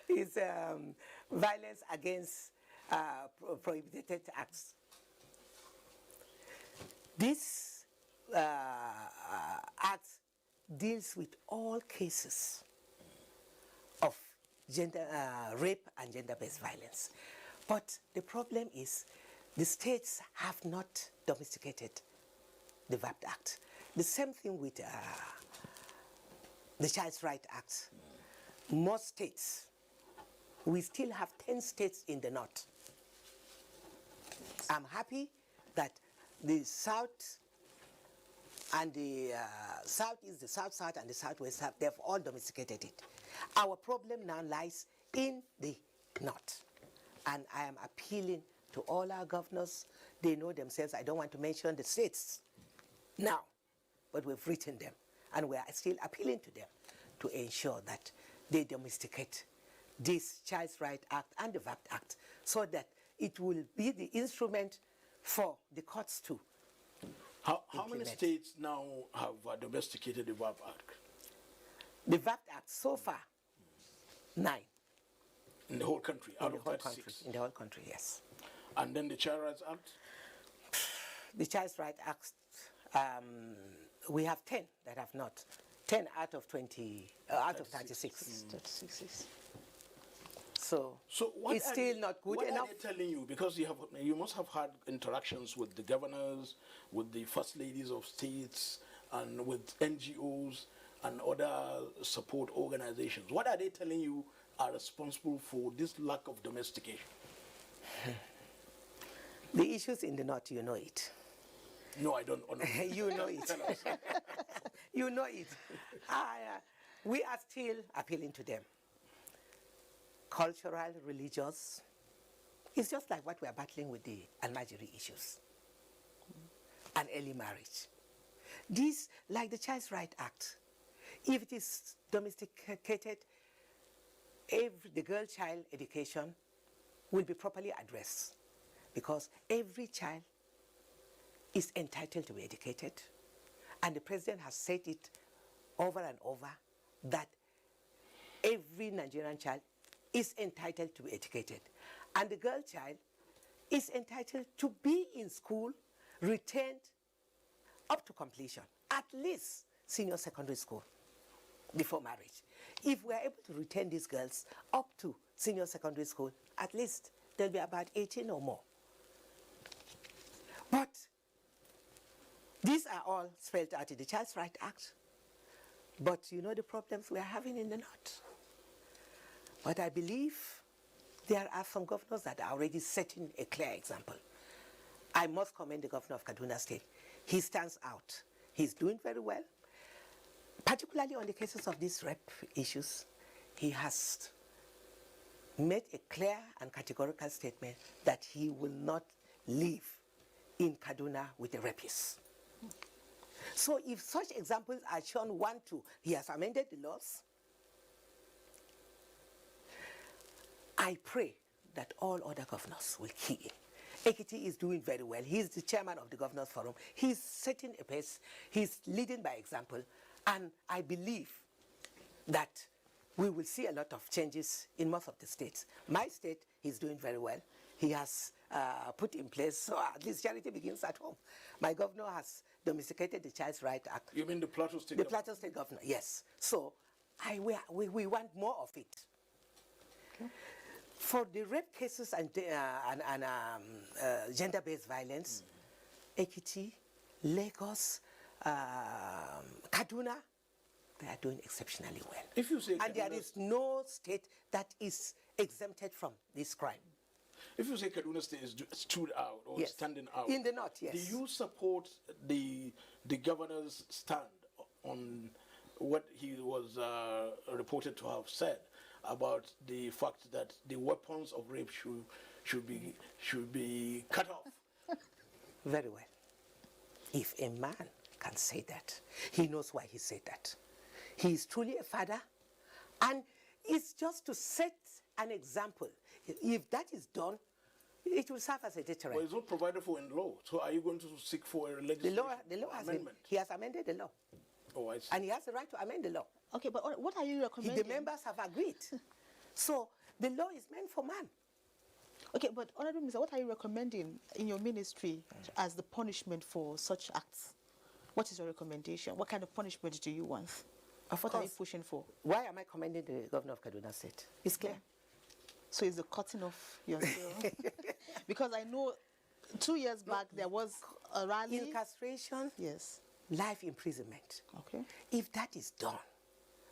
is violence against prohibited acts. This act deals with all cases of rape and gender-based violence. But the problem is the states have not domesticated the VAPT Act. The same thing with the Child's Rights Act. Most states, we still have 10 states in the north. I'm happy that the south and the southeast, the south-south and the southwest, they've all domesticated it. Our problem now lies in the north. And I am appealing to all our governors. They know themselves. I don't want to mention the states now, but we've written them. And we are still appealing to them to ensure that they domesticate this Child's Rights Act and the VAPT Act so that it will be the instrument for the courts to How many states now have domesticated the VAPT Act? The VAPT Act, so far, 9. In the whole country, out of 36? In the whole country, yes. And then the Child Rights Act? The Child's Rights Act, we have 10 that have not. 10 out of 20, out of 36. 36, yes. So it's still not good enough. What are they telling you? Because you must have had interactions with the governors, with the first ladies of states, and with NGOs and other support organizations. What are they telling you are responsible for this lack of domestication? The issues in the north, you know it. No, I don't. You know it. You know it. We are still appealing to them. Cultural, religious. It's just like what we are battling with the Almajiri issues. And early marriage. These, like the Child's Rights Act, if it is domesticated, the girl-child education will be properly addressed, because every child is entitled to be educated, and the president has said it over and over that every Nigerian child is entitled to be educated, and the girl child is entitled to be in school, retained up to completion, at least senior secondary school before marriage. If we are able to retain these girls up to senior secondary school, at least they'll be about 18 or more. But these are all spelled out in the Child's Rights Act. But you know the problems we are having in the north. But I believe there are some governors that are already setting a clear example. I must commend the governor of Kaduna State. He stands out. He's doing very well. Particularly on the cases of these rape issues, he has made a clear and categorical statement that he will not live in Kaduna with a rapist. So if such examples are shown, 1, 2, he has amended the laws. I pray that all other governors will key in. Ekiti is doing very well. He's the chairman of the Governors Forum. He's setting a pace. He's leading by example. And I believe that we will see a lot of changes in most of the states. My state, he's doing very well. He has put in place, so at least charity begins at home. My governor has domesticated the Child's Rights Act. You mean the Plateau State governor? The Plateau State governor, yes. So we want more of it. Okay. For the rape cases and gender-based violence, Ekiti, Lagos, Kaduna, they are doing exceptionally well. If you say and there is no state that is exempted from this crime. If you say Kaduna State is stood out or yes. standing out, in the north, yes. Do you support the governor's stand on what he was reported to have said about the fact that the weapons of rape should be cut off? Very well. If a man can say that, he knows why he said that. He is truly a father, and it's just to set an example. If that is done, it will serve as a deterrent. But it's not provided for in law. So are you going to seek for a legislation? The law has amendment. He has amended the law. Oh, I see. And he has the right to amend the law. Okay, but what are you recommending? The members have agreed. So The law is meant for man. Okay, but Honorable Minister, what are you recommending in your ministry as the punishment for such acts? What is your recommendation? What kind of punishment do you want? What are you pushing for? Why am I commending the governor of Kaduna State? It's clear. So it's the cutting off your tail. Because I know 2 years back there was a rally. Incarceration, Yes. life imprisonment. Okay. If that is done,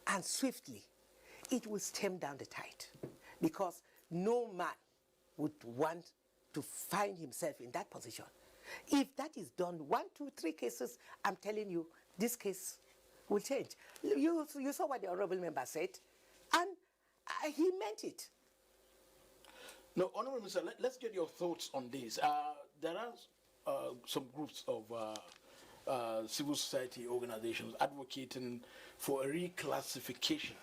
and swiftly, it will stem down the tide. Because no man would want to find himself in that position. If that is done, 1, 2, 3 cases, I'm telling you, this case will change. You saw what the honorable member said, and he meant it. No, Honorable Minister, let's get your thoughts on this. There are some groups of civil society organizations advocating for a reclassification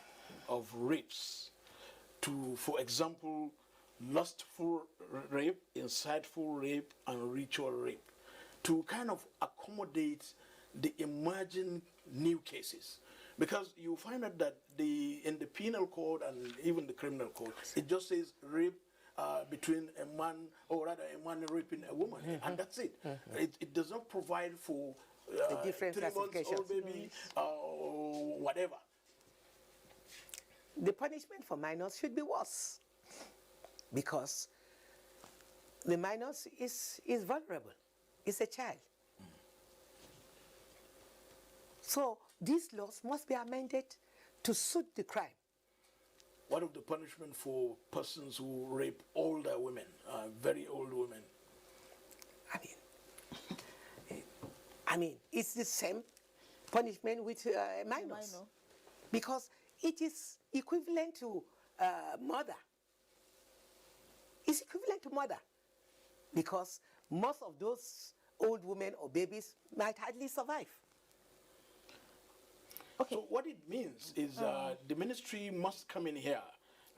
of rapes to, for example, lustful rape, inciteful rape, and ritual rape, to kind of accommodate the emerging new cases. Because you find out that in the penal code and even the criminal code, it just says rape between a man, or rather a man raping a woman, and that's it. It does not provide for the different 3 months old baby or whatever. The punishment for minors should be worse, because the minors is vulnerable. It's a child. So these laws must be amended to suit the crime. What of the punishment for persons who rape older women, very old women? I mean, it's the same punishment with minors, because it is equivalent to murder. It's equivalent to murder, because most of those old women or babies might hardly survive. Okay. So what it means is the ministry must come in here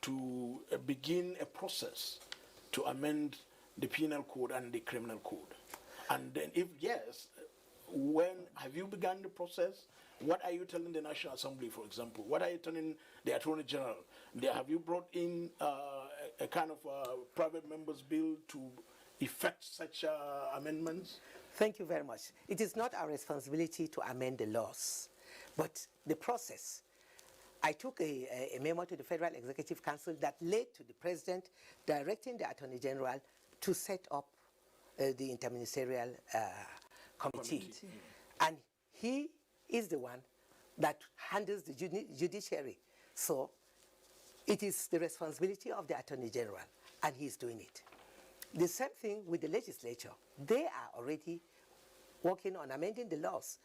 to begin a process to amend the penal code and the criminal code. And then if yes, when have you begun the process? What are you telling the National Assembly, for example? What are you telling the Attorney General? Have you brought in a kind of private member's bill to effect such amendments? Thank you very much. It is not our responsibility to amend the laws, but the process. I took a memo to the Federal Executive Council that led to the President directing the Attorney General to set up the interministerial committee. And he is the one that handles the judiciary. So it is the responsibility of the Attorney General, and he's doing it. The same thing with the legislature. They are already working on amending the laws.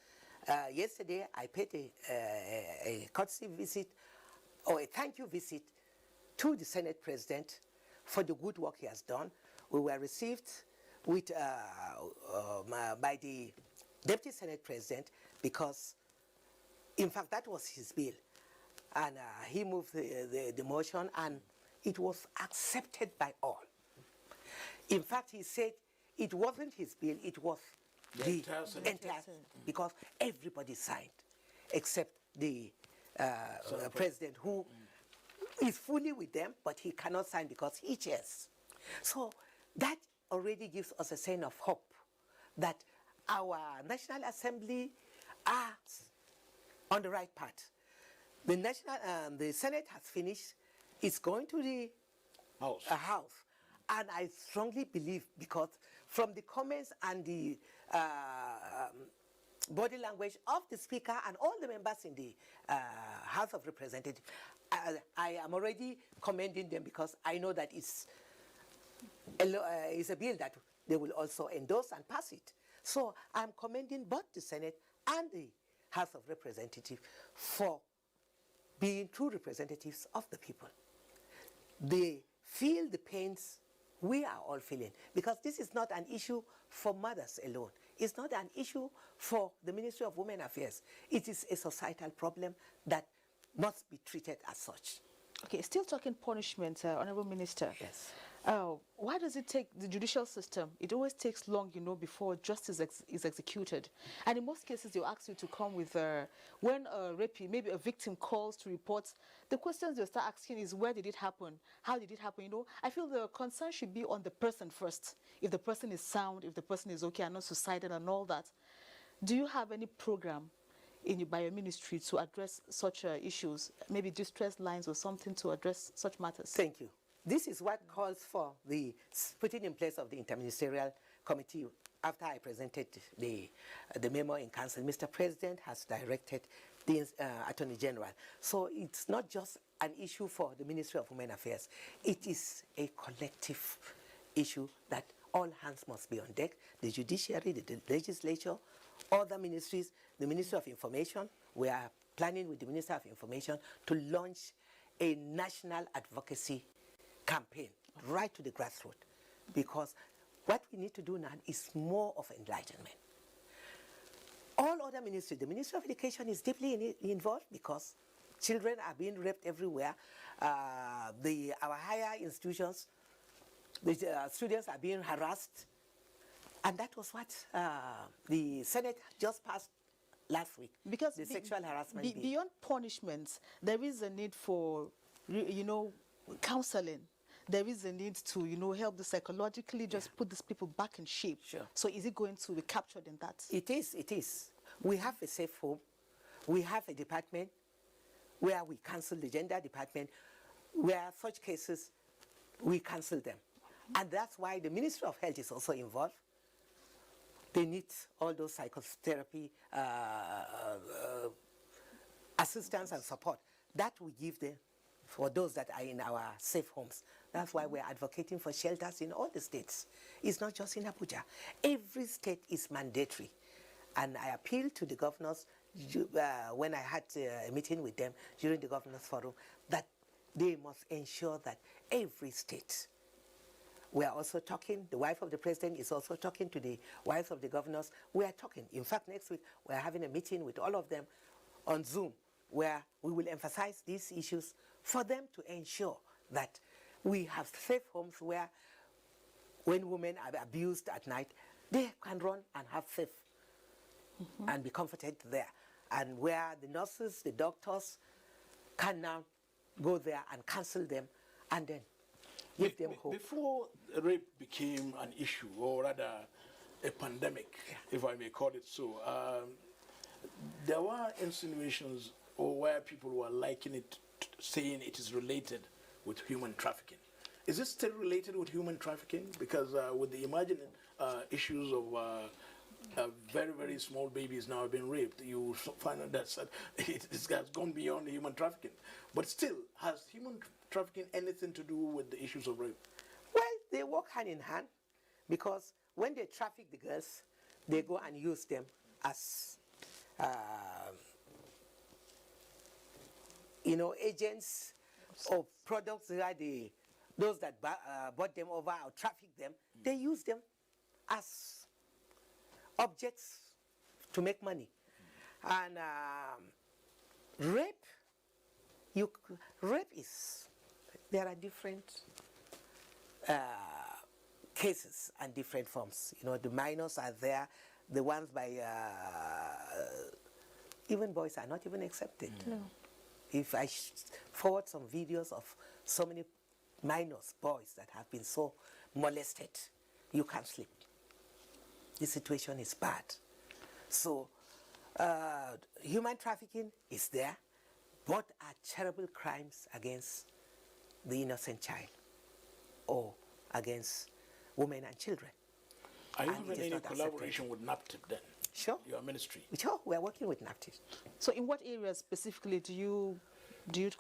Yesterday, I paid a courtesy visit, or a thank you visit, to the Senate President for the good work he has done. We were received with, by the Deputy Senate President, because, in fact, that was his bill. And he moved the motion, and it was accepted by all. In fact, he said it wasn't his bill, it was the entire, because everybody signed, except the president, who is fully with them, but he cannot sign because he chairs. So that already gives us a sense of hope that our National Assembly are on the right path. The Senate has finished. It's going to the House. And I strongly believe, because from the comments and the body language of the Speaker and all the members in the House of Representatives, I am already commending them, because I know that it's a bill that they will also endorse and pass it. So I'm commending both the Senate and the House of Representatives for being true representatives of the people. They feel the pains we are all feeling, because this is not an issue for mothers alone. It's not an issue for the Ministry of Women Affairs. It is a societal problem that must be treated as such. Okay, still talking punishment, Honorable Minister. Yes. Why does it take the judicial system? It always takes long, before justice is executed. And in most cases, they'll ask you to come with, when a rapee, maybe a victim calls to report, the questions they'll start asking is, where did it happen? How did it happen? I feel the concern should be on the person first. If the person is sound, if the person is okay and not suicidal and all that. Do you have any program by your ministry to address such issues? Maybe distress lines or something to address such matters? Thank you. This is what calls for the putting in place of the interministerial committee. After I presented the memo in council, Mr. President has directed the Attorney General. So it's not just an issue for the Ministry of Women Affairs. It is a collective issue that all hands must be on deck. The judiciary, the legislature, other ministries, the Ministry of Information. We are planning with the Minister of Information to launch a national advocacy campaign right to the grassroots, because what we need to do now is more of enlightenment. All other ministries, the Ministry of Education is deeply involved because children are being raped everywhere. Our higher institutions, the students are being harassed. And that was what the Senate just passed last week, because the sexual harassment bill. Beyond punishments, there is a need for, counseling. There is a need to, help the psychologically just put these people back in shape. Sure. So is it going to be captured in that? It is. We have a safe home. We have a department where we counsel, the gender department, where such cases, we counsel them. And that's why the Ministry of Health is also involved. They need all those psychotherapy assistance and support that we give them for those that are in our safe homes. That's why we're advocating for shelters in all the states. It's not just in Abuja. Every state is mandatory. And I appeal to the governors when I had a meeting with them during the governors forum that they must ensure that every state. We are also talking, the wife of the president is also talking to the wives of the governors. We are talking. In fact, next week, we are having a meeting with all of them on Zoom, where we will emphasize these issues for them to ensure that we have safe homes where when women are abused at night, they can run and have safe and be comforted there. And where the nurses, the doctors can now go there and counsel them and then give them hope. Before rape became an issue, or rather a pandemic, if I may call it so, there were insinuations or where people were liking it, saying it is related with human trafficking. Is it still related with human trafficking? Because with the emerging issues of very, very small babies now being raped, you find out that it has gone beyond human trafficking. But still, has human trafficking anything to do with the issues of rape? Well, they work hand in hand, because when they traffic the girls, they go and use them as agents of products where those that bought them over or traffic them, they use them as objects to make money. And rape is, there are different cases and different forms. The minors are there, the ones by, even boys are not even accepted. No. If I forward some videos of so many minors, boys that have been so molested, you can't sleep. The situation is bad. So human trafficking is there. Both are terrible crimes against the innocent child or against women and children. Are you And having it is any not collaboration with NAPTIP then? Sure. Your ministry? Sure, we are working with NAPTIP. So in what areas specifically do you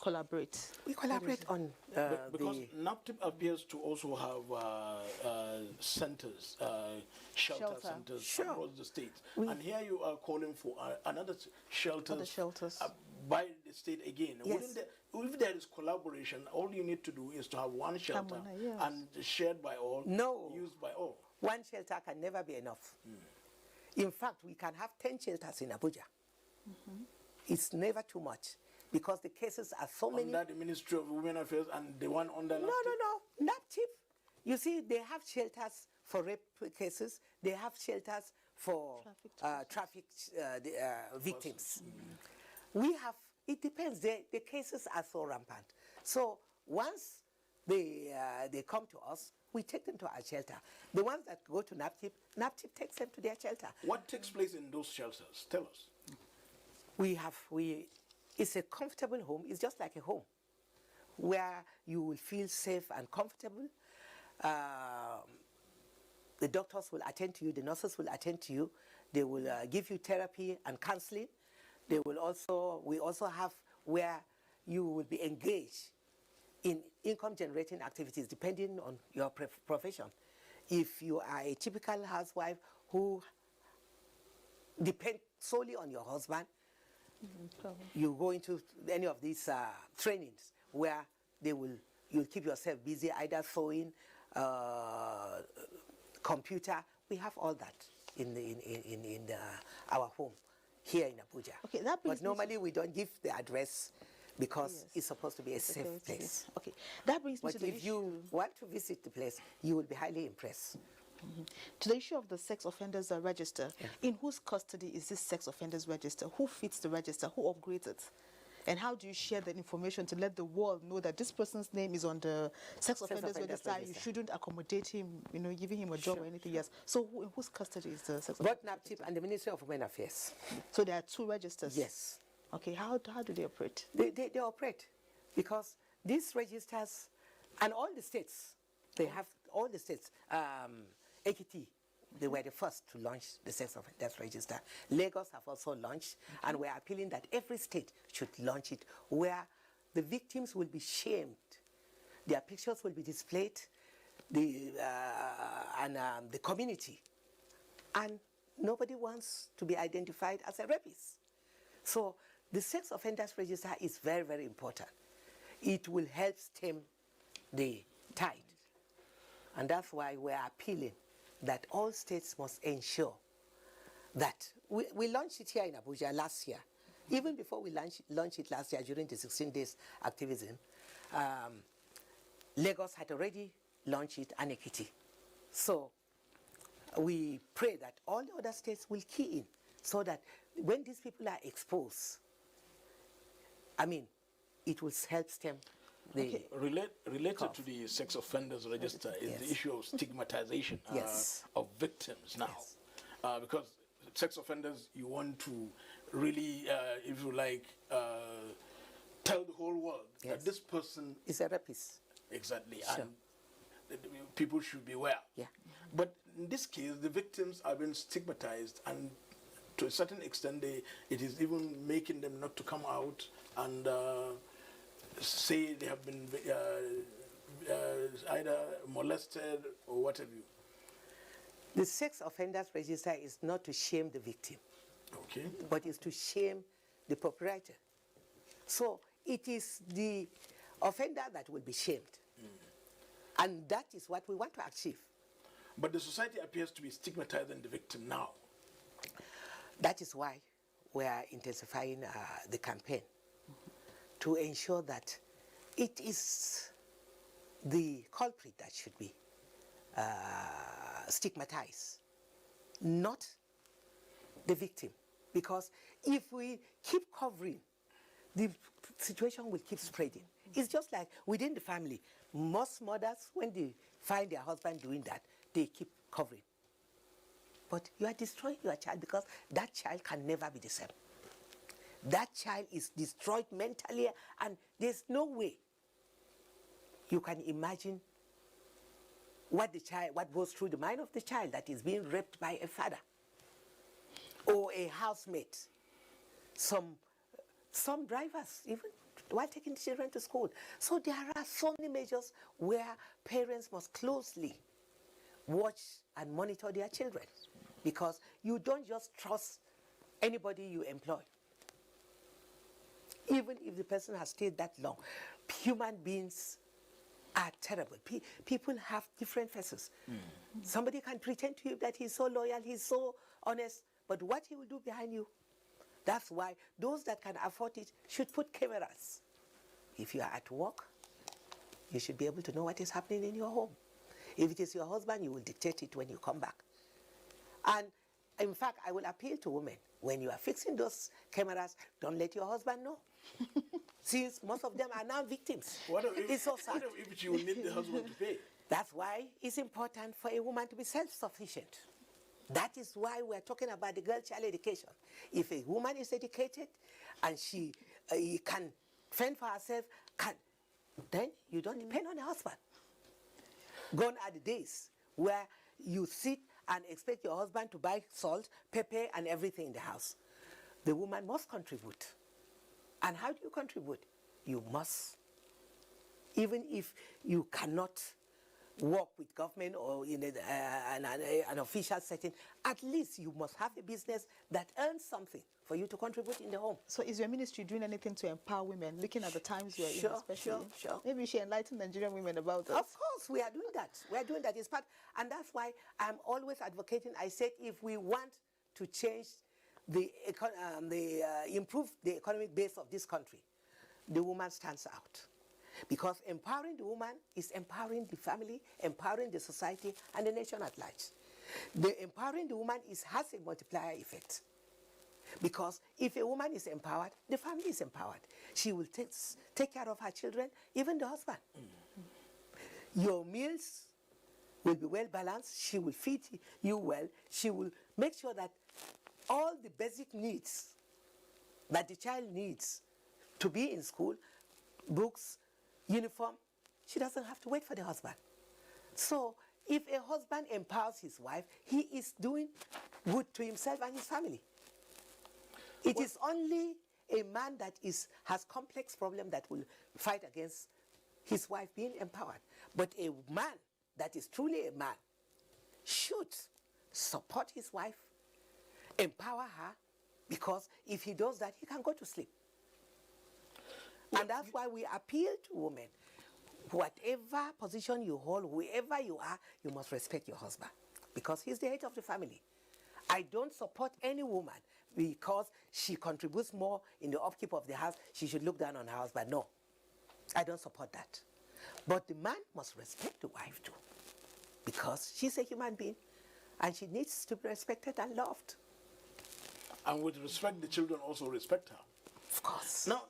collaborate? We collaborate on because NAPTIP appears to also have centers, shelter centers Sure. across the state. And here you are calling for another shelters, Other shelters. By the state again. Yes. If there is collaboration, all you need to do is to have one shelter yes. and shared by all, No. used by all. One shelter can never be enough. In fact, we can have 10 shelters in Abuja. It's never too much, because the cases are so many. Under the Ministry of Women Affairs and the one under NAPTIP? No. NAPTIP you see, they have shelters for rape cases. They have shelters for traffic victims. We have, it depends. The cases are so rampant. So once they come to us, we take them to our shelter. The ones that go to NAPTIP takes them to their shelter. What takes place in those shelters? Tell us. It's a comfortable home. It's just like a home where you will feel safe and comfortable. The doctors will attend to you. The nurses will attend to you. They will give you therapy and counseling. We also have where you will be engaged in income-generating activities depending on your profession. If you are a typical housewife who depends solely on your husband, you go into any of these trainings where you'll keep yourself busy, either sewing, computer. We have all that in our home here in Abuja. Okay, that brings but normally we don't give the address because it's supposed to be a safe place. Okay, that brings me but to the if you want to visit the place, you will be highly impressed. To the issue of the sex offenders register, in whose custody is this sex offenders register? Who fits the register? Who upgrades it? And how do you share that information to let the world know that this person's name is on the sex offenders register? You shouldn't accommodate him, giving him a job or anything else. So in whose custody is the sex offenders? Both NAPTIP and the Ministry of Women Affairs. So there are two registers? Yes. Okay, how do they operate? They operate because these registers, and all the states, they have all the states, AKT, they were the first to launch the sex offenders register. Lagos have also launched, and we're appealing that every state should launch it, where the victims will be shamed. Their pictures will be displayed, the community. And nobody wants to be identified as a rapist. So the sex offenders register is very, very important. It will help stem the tide. And that's why we're appealing that all states must ensure that we launched it here in Abuja last year. Even before we launched it last year during the 16 days activism, Lagos had already launched it and Ekiti. So we pray that all the other states will key in so that when these people are exposed, it will help stem the... Related to the sex offenders register is the issue of stigmatization of victims now. Yes. Because sex offenders, you want to really, if you like, tell the whole world that this person is a rapist. Exactly. Sure. And people should beware. Yeah. But in this case, the victims are being stigmatized, and to a certain extent, it is even making them not to come out and say they have been either molested or what have you. The sex offenders register is not to shame the victim, but is to shame the proprietor. So it is the offender that will be shamed. And that is what we want to achieve. But the society appears to be stigmatizing the victim now. That is why we are intensifying the campaign to ensure that it is the culprit that should be stigmatized, not the victim. Because if we keep covering, the situation will keep spreading. It's just like within the family. Most mothers, when they find their husband doing that, they keep covering. But you are destroying your child because that child can never be the same. That child is destroyed mentally, and there's no way you can imagine what goes through the mind of the child that is being raped by a father or a housemate. Some drivers, even while taking the children to school. So there are so many measures where parents must closely watch and monitor their children, because you don't just trust anybody you employ. Even if the person has stayed that long, human beings are terrible. People have different faces. Somebody can pretend to you that he's so loyal, he's so honest, but what he will do behind you, that's why those that can afford it should put cameras. If you are at work, you should be able to know what is happening in your home. If it is your husband, you will dictate it when you come back. And in fact, I will appeal to women, when you are fixing those cameras, don't let your husband know. Since most of them are now victims. It's so sad. What if you need the husband to pay? That's why it's important for a woman to be self-sufficient. That is why we're talking about the girl child education. If a woman is educated and she can fend for herself, then you don't depend on a husband. Gone are the days where you sit and expect your husband to buy salt, pepper, and everything in the house. The woman must contribute. And how do you contribute? You must. Even if you cannot work with government or in an official setting, at least you must have a business that earns something for you to contribute in the home. So is your ministry doing anything to empower women, looking at the times we are in especially? Sure. Maybe you should enlighten Nigerian women about that. Of course, we are doing that. We are doing that. It's part, and that's why I'm always advocating. I said if we want to change improve the economic base of this country, the woman stands out. Because empowering the woman is empowering the family, empowering the society, and the nation at large. The empowering the woman has a multiplier effect. Because if a woman is empowered, the family is empowered. She will take care of her children, even the husband. Your meals will be well balanced. She will feed you well. She will make sure that all the basic needs that the child needs to be in school, books, uniform, she doesn't have to wait for the husband. So if a husband empowers his wife, he is doing good to himself and his family. It is only a man that has complex problem that will fight against his wife being empowered. But a man that is truly a man should support his wife, empower her, because if he does that, he can go to sleep. And that's why we appeal to women. Whatever position you hold, whoever you are, you must respect your husband, because he's the head of the family. I don't support any woman because she contributes more in the upkeep of the house, she should look down on her husband. No, I don't support that. But the man must respect the wife too, because she's a human being and she needs to be respected and loved. And with respect, the children also respect her. Of course. Now,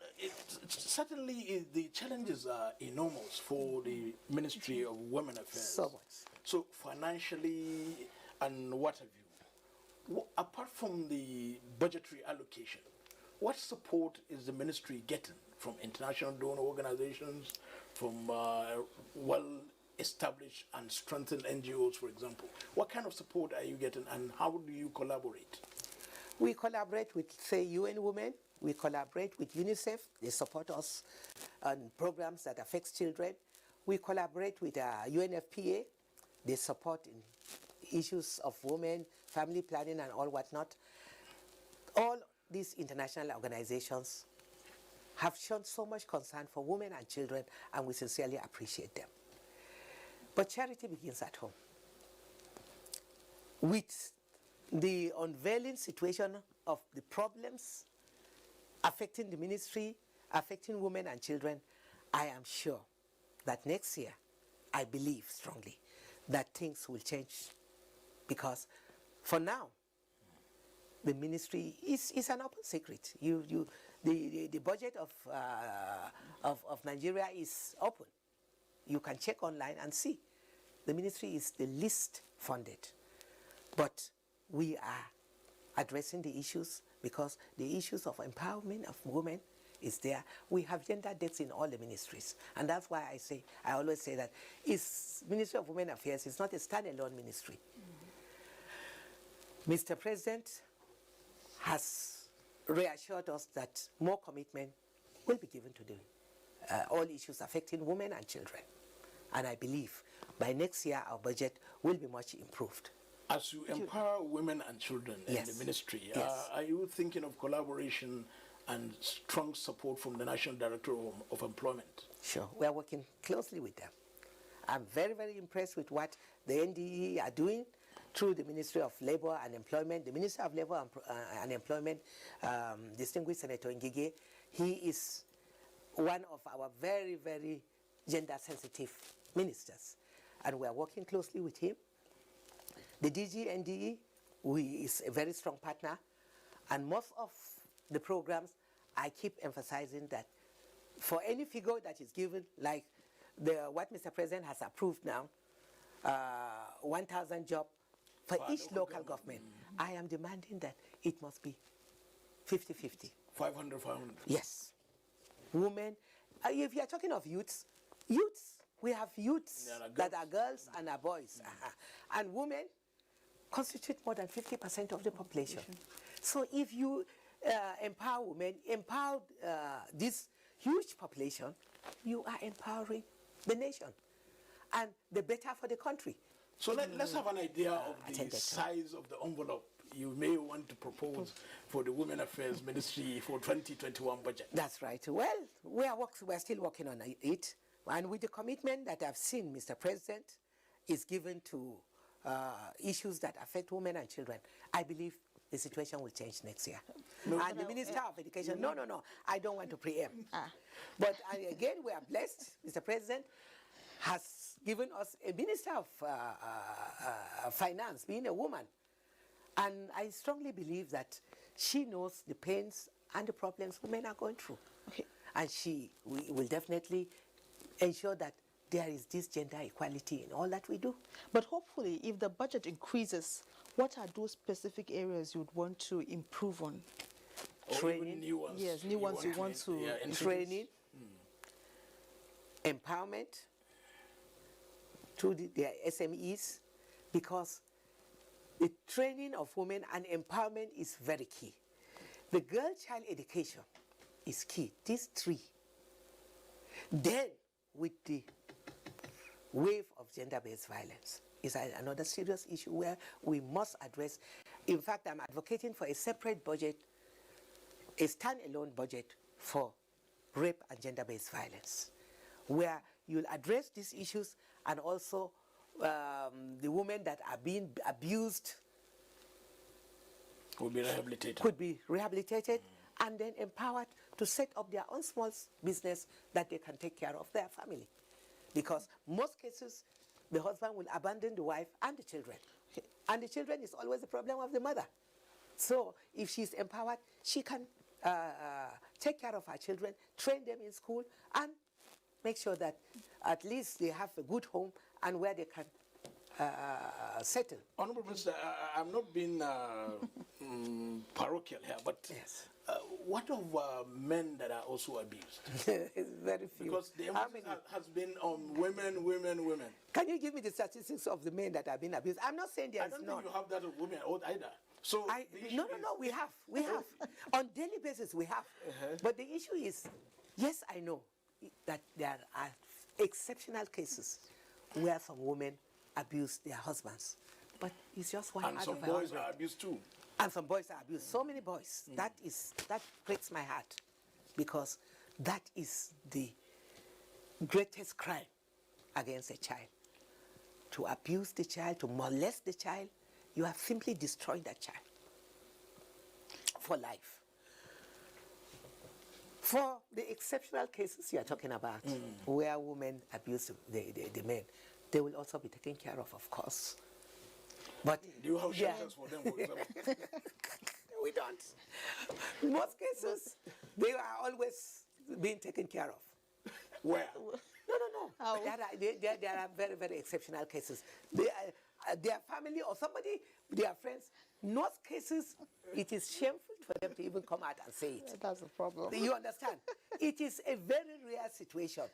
certainly the challenges are enormous for the Ministry of Women Affairs. So much. So financially and what have you, apart from the budgetary allocation, what support is the ministry getting from international donor organizations, from well-established and strengthened NGOs, for example? What kind of support are you getting, and how do you collaborate? We collaborate with, say, UN Women. We collaborate with UNICEF. They support us on programs that affect children. We collaborate with UNFPA. They support in issues of women, family planning, and all whatnot. All these international organizations have shown so much concern for women and children, and we sincerely appreciate them. But charity begins at home. With the unveiling situation of the problems affecting the ministry, affecting women and children, I am sure that next year, I believe strongly that things will change. Because for now, the ministry is an open secret. The budget of Nigeria is open. You can check online and see. The ministry is the least funded. But we are addressing the issues, because the issues of empowerment of women is there. We have gender desks in all the ministries. And that's why I always say that Ministry of Women Affairs is not a standalone ministry. Mr. President has reassured us that more commitment will be given to all issues affecting women and children. And I believe by next year our budget will be much improved. As you empower women and children in the ministry, are you thinking of collaboration and strong support from the National Director of Employment? Sure, we are working closely with them. I'm very, very impressed with what the NDE are doing through the Ministry of Labor and Employment. The Minister of Labor and Employment, distinguished Senator Ngige, he is one of our very, very gender-sensitive ministers. and we are working closely with him. The DG NDE is a very strong partner, and most of the programs, I keep emphasizing that for any figure that is given, like what Mr. President has approved now, 1,000 jobs for each local government, I am demanding that it must be 50-50. 500. Yes. Women, if you are talking of youths, we have youths that are girls and are boys. And women constitute more than 50% of the population. So if you empower women, empower this huge population, you are empowering the nation. And the better for the country. So let's have an idea of the size of the envelope you may want to propose for the Women Affairs Ministry for 2021 budget. That's right. Well, we are still working on it. And with the commitment that I've seen Mr. President is given to issues that affect women and children, I believe the situation will change next year. And the Minister of Education, no, I don't want to preempt. But again, we are blessed. Mr. President has given us a Minister of Finance, being a woman. And I strongly believe that she knows the pains and the problems women are going through. Okay. And she will definitely ensure that there is this gender equality in all that we do. But hopefully, if the budget increases, what are those specific areas you'd want to improve on? Training. New ones. Yes, new ones you want to training, empowerment to their SMEs, because the training of women and empowerment is very key. The girl-child education is key. These three. Then, with the wave of gender-based violence, is another serious issue where we must address. In fact, I'm advocating for a separate budget, a standalone budget for rape and gender-based violence, where you'll address these issues and also the women that are being abused could be rehabilitated, and then empowered to set up their own small business that they can take care of their family. Because most cases, the husband will abandon the wife and the children. And the children is always the problem of the mother. So if she's empowered, she can take care of her children, train them in school, and make sure that at least they have a good home and where they can settle. Honorable Minister, I'm not being parochial here, but yes. What of men that are also abused? Very few. Because the emphasis has been on women. Can you give me the statistics of the men that have been abused? I'm not saying there is I don't none. think you have that of women either. So no, we have. On daily basis, we have. But the issue is, yes, I know that there are exceptional cases where some women abuse their husbands. But it's just one out of 100. And some boys are abused too. And some boys are abused. So many boys. That breaks my heart, because that is the greatest crime against a child. To abuse the child, to molest the child, you have simply destroyed that child for life. For the exceptional cases you are talking about, where women abuse the men, they will also be taken care of course. But do you have shelters for them, for example? We don't. In most cases, they are always being taken care of. Where? No. How? There are very, very exceptional cases. Their family or somebody, their friends, in most cases, it is shameful for them to even come out and say it. That's the problem. You understand? It is a very rare situation.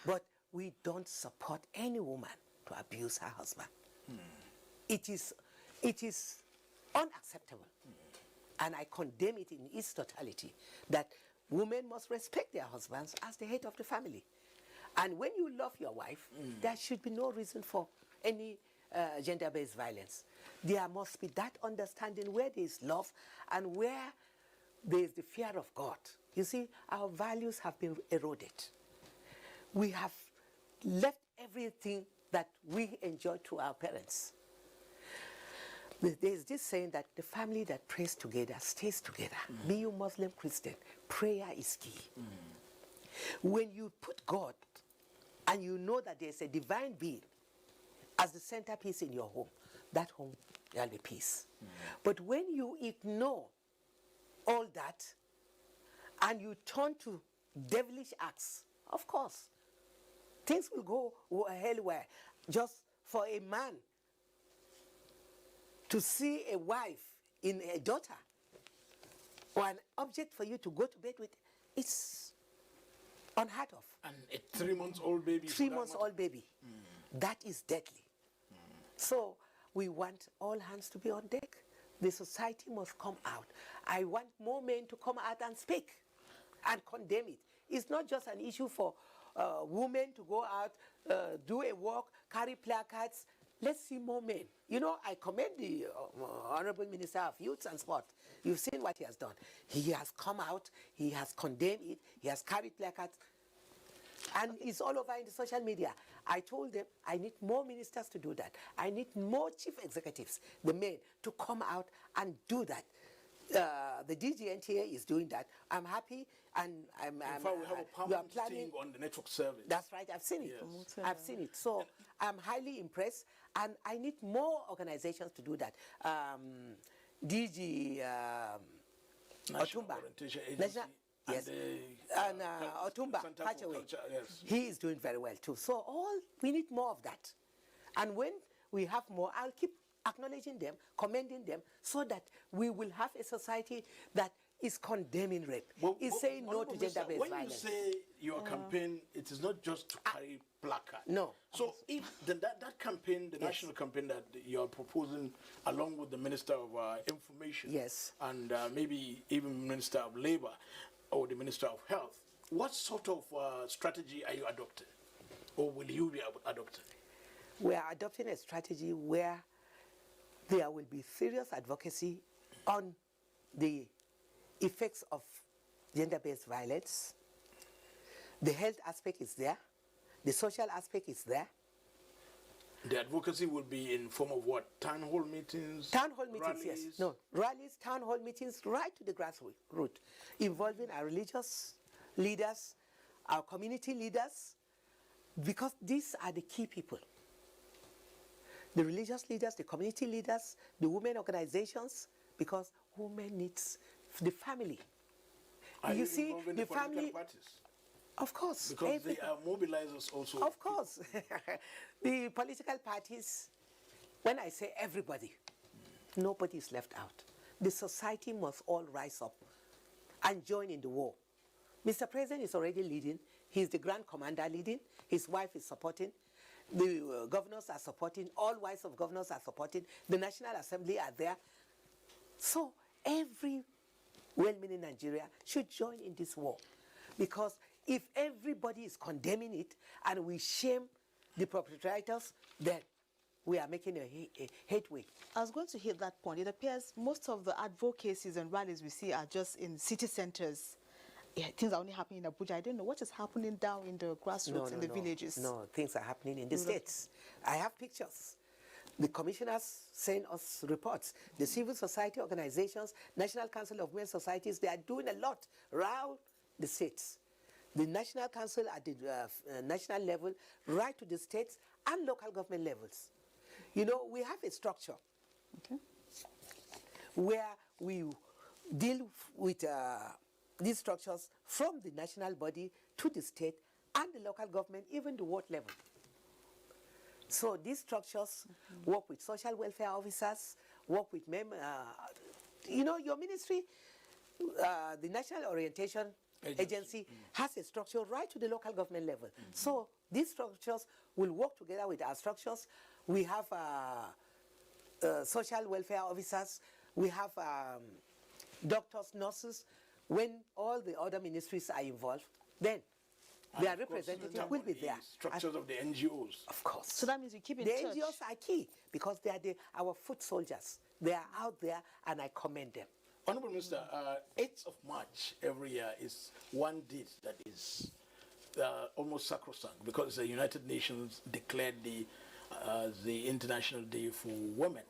But we don't support any woman to abuse her husband. It is unacceptable. And I condemn it in its totality, that women must respect their husbands as the head of the family. And when you love your wife, there should be no reason for any gender-based violence. There must be that understanding where there is love and where there is the fear of God. You see, our values have been eroded. We have left everything that we enjoyed to our parents. There's this saying that the family that prays together stays together. Be you Muslim, Christian, prayer is key. When you put God and you know that there's a divine being as the centerpiece in your home, that home there'll be peace. But when you ignore all that and you turn to devilish acts, of course, things will go hellwhere. Just for a man to see a wife in a daughter or an object for you to go to bed with, it's unheard of. And a 3-month-old baby. 3-month-old baby. That is deadly. So we want all hands to be on deck. The society must come out. I want more men to come out and speak and condemn it. It's not just an issue for women to go out, do a walk, carry placards. Let's see more men. You know, I commend the Honorable Minister of Youth and Sport. You've seen what he has done. He has come out, he has condemned it, he has carried placards, and it's all over in the social media. I told them I need more ministers to do that. I need more chief executives, the men, to come out and do that. The DG NTA is doing that. I'm happy, and In fact, we have a permanent thing on the network service. That's right, I've seen it. Yes. I've seen it. So I'm highly impressed, and I need more organizations to do that. DG National Otumba. Orientation Agency. Yes. And Otumba, Center for Patchaway. Culture, yes. He is doing very well too. So we need more of that. And when we have more, I'll keep acknowledging them, commending them, so that we will have a society that is condemning rape, is saying no to gender-based violence. When you say your campaign, it is not just to carry placard. No. So if that campaign, the national campaign that you're proposing, along with the Minister of Information, Yes. and maybe even Minister of Labor or the Minister of Health, what sort of strategy are you adopting, or will you be adopting? We are adopting a strategy where there will be serious advocacy on the effects of gender-based violence. The health aspect is there. The social aspect is there. The advocacy will be in form of what? Town hall meetings? Town hall meetings, rallies? yes. No, rallies, town hall meetings, right to the grassroots, involving our religious leaders, our community leaders, because these are the key people. The religious leaders, the community leaders, the women organizations, because women needs the family. Are you see, involving the political family, parties? of course. Because they are mobilizers also. Of course. The political parties, when I say everybody, nobody is left out. The society must all rise up and join in the war. Mr. President is already leading. He's the Grand Commander leading. His wife is supporting. The governors are supporting. All wives of governors are supporting. The National Assembly are there. So every well-meaning Nigeria should join in this war. Because if everybody is condemning it and we shame the perpetrators, then we are making a headway. I was going to hit that point. It appears most of the advocacies and rallies we see are just in city centers. Yeah, things are only happening in Abuja. I don't know what is happening down in the grassroots, in the villages. No, things are happening in the states. I have pictures. The commissioners send us reports. The civil society organizations, National Council of Women Societies, they are doing a lot around the states. The National Council at the national level, right to the states and local government levels. You know, we have a structure where we deal with these structures from the national body to the state and the local government, even the ward level. So these structures work with social welfare officers, work with you know, your ministry, the National Orientation Agency has a structure right to the local government level. So these structures will work together with our structures. We have social welfare officers, we have doctors, nurses. When all the other ministries are involved, then their representative will be there. Structures of the NGOs. Of course. So that means you keep in the touch. The NGOs are key because they are our foot soldiers. They are out there and I commend them. Honorable Minister, 8th of March every year is one date that is almost sacrosanct because the United Nations declared the International Day for Women.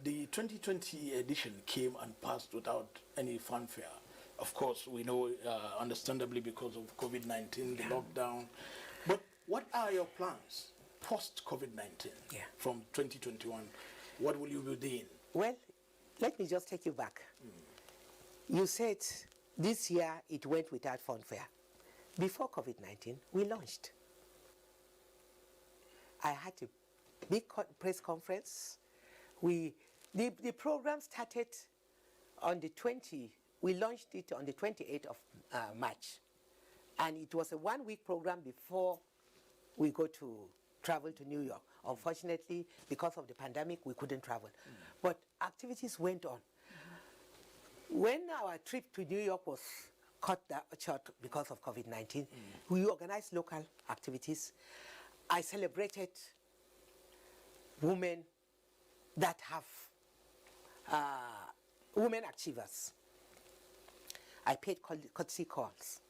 The 2020 edition came and passed without any fanfare. Of course, we know, understandably, because of COVID-19, the lockdown. But what are your plans post-COVID-19, Yeah. from 2021, what will you be doing? Well, let me just take you back. You said this year it went without fanfare. Before COVID-19, we launched. I had a big press conference. The program started on the 20, we launched it on the 28th of March. And it was a 1-week program before we go to travel to New York. Unfortunately, because of the pandemic, we couldn't travel. But activities went on. When our trip to New York was cut short because of COVID-19, we organized local activities. I celebrated women that have, women achievers. I paid courtesy calls.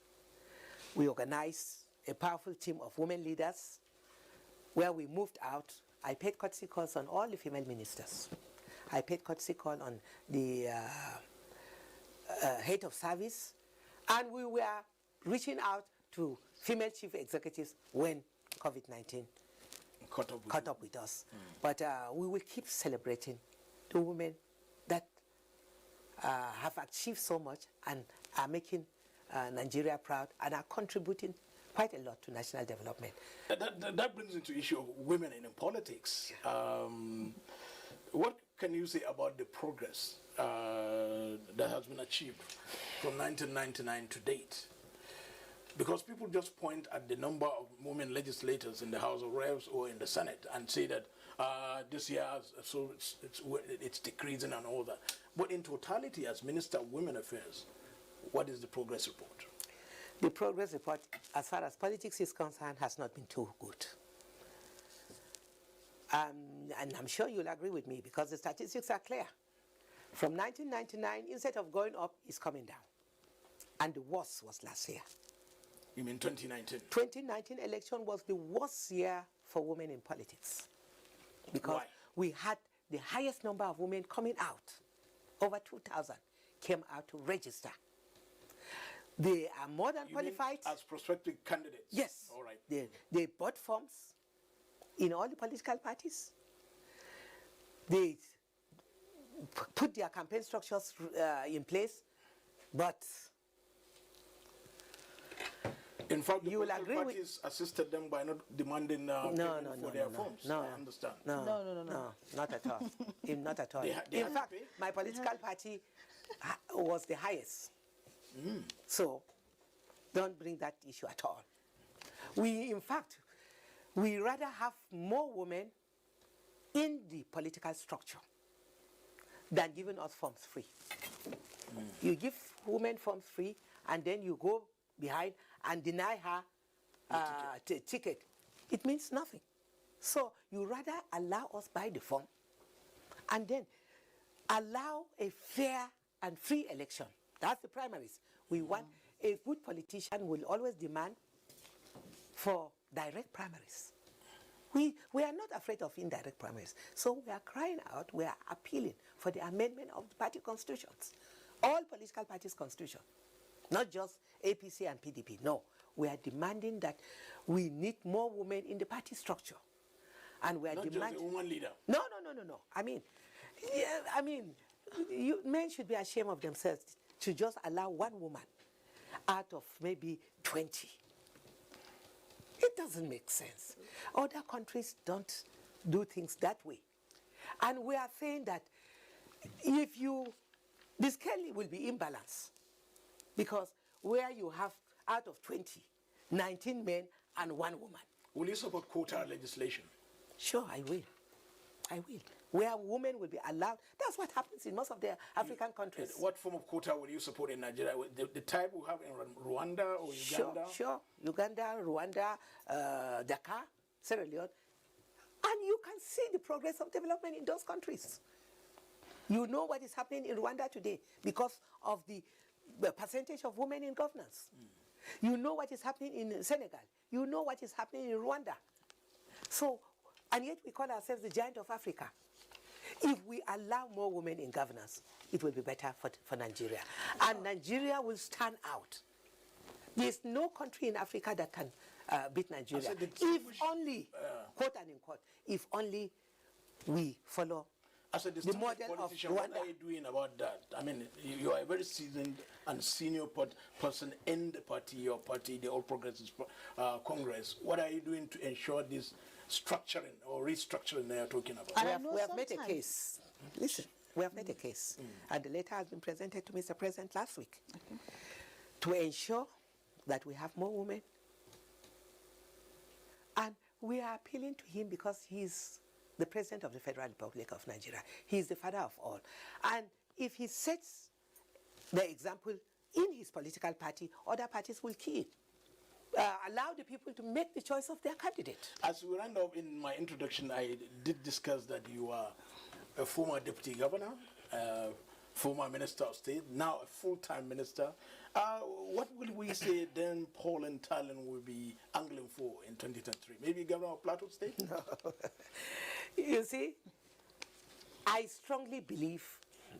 We organized a powerful team of women leaders where we moved out. I paid courtesy calls on all the female ministers. I paid courtesy call on the head of service, and we were reaching out to female chief executives when COVID-19 caught up with us. But we will keep celebrating the women that have achieved so much and are making Nigeria proud and are contributing quite a lot to national development. That brings into issue of women in politics. What can you say about the progress that has been achieved from 1999 to date? Because people just point at the number of women legislators in the House of Reps or in the Senate and say that this year, so it's decreasing and all that. But in totality, as Minister of Women Affairs, what is the progress report? The progress report, as far as politics is concerned, has not been too good. And I'm sure you'll agree with me because the statistics are clear. From 1999, instead of going up, it's coming down. And the worst was last year. You mean 2019? 2019 election was the worst year for women in politics. Because Why? We had the highest number of women coming out. Over 2,000 came out to register. They are more than qualified. Mean as prospective candidates? Yes. All right. They bought forms in all the political parties. They put their campaign structures in place, but in fact, the you will political agree parties assisted them by not demanding payment for their forms. I understand. No, not at all. Not at all. They in had fact, to pay? my political party was the highest. So don't bring that issue at all. In fact, we rather have more women in the political structure than giving us forms free. You give women forms free, and then you go behind and deny her ticket. It means nothing. So you rather allow us buy the form, and then allow a fair and free election. That's the primaries. We want a good politician will always demand for direct primaries. We are not afraid of indirect primaries. So we are crying out, we are appealing for the amendment of the party constitutions. All political parties' constitution. Not just APC and PDP. No. We are demanding that we need more women in the party structure. And we are not demanding... just a woman leader. No. Men should be ashamed of themselves to just allow one woman out of maybe 20. It doesn't make sense. Other countries don't do things that way. And we are saying that the scale will be imbalanced. Because where you have out of 20, 19 men and 1 woman. Will you support quota legislation? Sure, I will. Where women will be allowed. That's what happens in most of the African countries. What form of quota will you support in Nigeria? The type we have in Rwanda or Uganda? Sure. Uganda, Rwanda, Dakar, Sierra Leone. And you can see the progress of development in those countries. You know what is happening in Rwanda today because of the percentage of women in governance. You know what is happening in Senegal. You know what is happening in Rwanda. So, and yet we call ourselves the giant of Africa. If we allow more women in governance, it will be better for Nigeria. And Nigeria will stand out. There's no country in Africa that can beat Nigeria. If only quote and unquote, if only we follow as a the distinguished model of politician, what Rwanda. are you doing about that? I mean, you are a very seasoned and senior person in the party, your party, the All Progressives Congress. What are you doing to ensure this structuring or restructuring they are talking about? And We I have, know we have made a sometimes- case. Listen, we have made a case. And the letter has been presented to Mr. President last week to ensure that we have more women. And we are appealing to him because he's the President of the Federal Republic of Nigeria. He's the father of all. And if he sets the example in his political party, other parties will key it. Allow the people to make the choice of their candidate. As we round up in my introduction, I did discuss that you are a former deputy governor, former minister of state, now a full-time minister. What will we say then Paul and Talon will be angling for in 2023? Maybe governor of Plateau State? No. You see, I strongly believe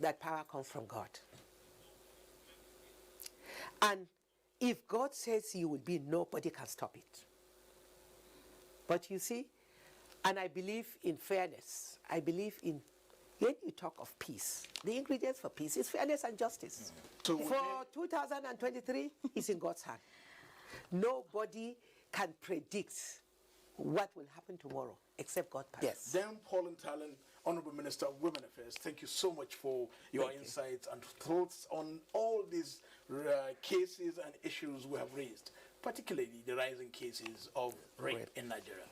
that power comes from God. And if God says you will be, nobody can stop it. But you see, and I believe in fairness. I believe in, when you talk of peace, the ingredients for peace is fairness and justice. So for 2023, it's in God's hand. Nobody can predict what will happen tomorrow except God. Yes. Then Paul and Talon, Honorable Minister of Women Affairs, thank you so much for your insights and thoughts on all these cases and issues we have raised, particularly the rising cases of rape in Nigeria.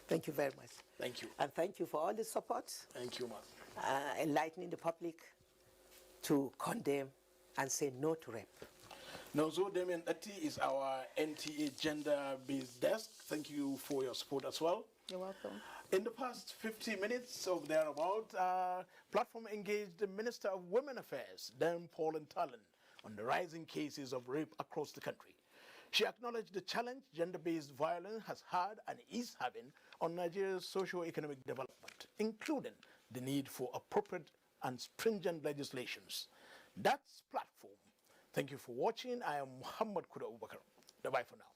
Thank you very much. Thank you. And thank you for all the support. Thank you, ma'am. Enlightening the public to condemn and say no to rape. Nozo Damien Ati is our NTA gender-based desk. Thank you for your support as well. You're welcome. In the past 50 minutes of thereabout, platform engaged the Minister of Women Affairs, Dan Paul and Talon, on the rising cases of rape across the country. She acknowledged the challenge gender-based violence has had and is having on Nigeria's socio-economic development, including the need for appropriate and stringent legislations. That's platform. Thank you for watching. I am Muhammad Kuda Ubakar. Bye-bye for now.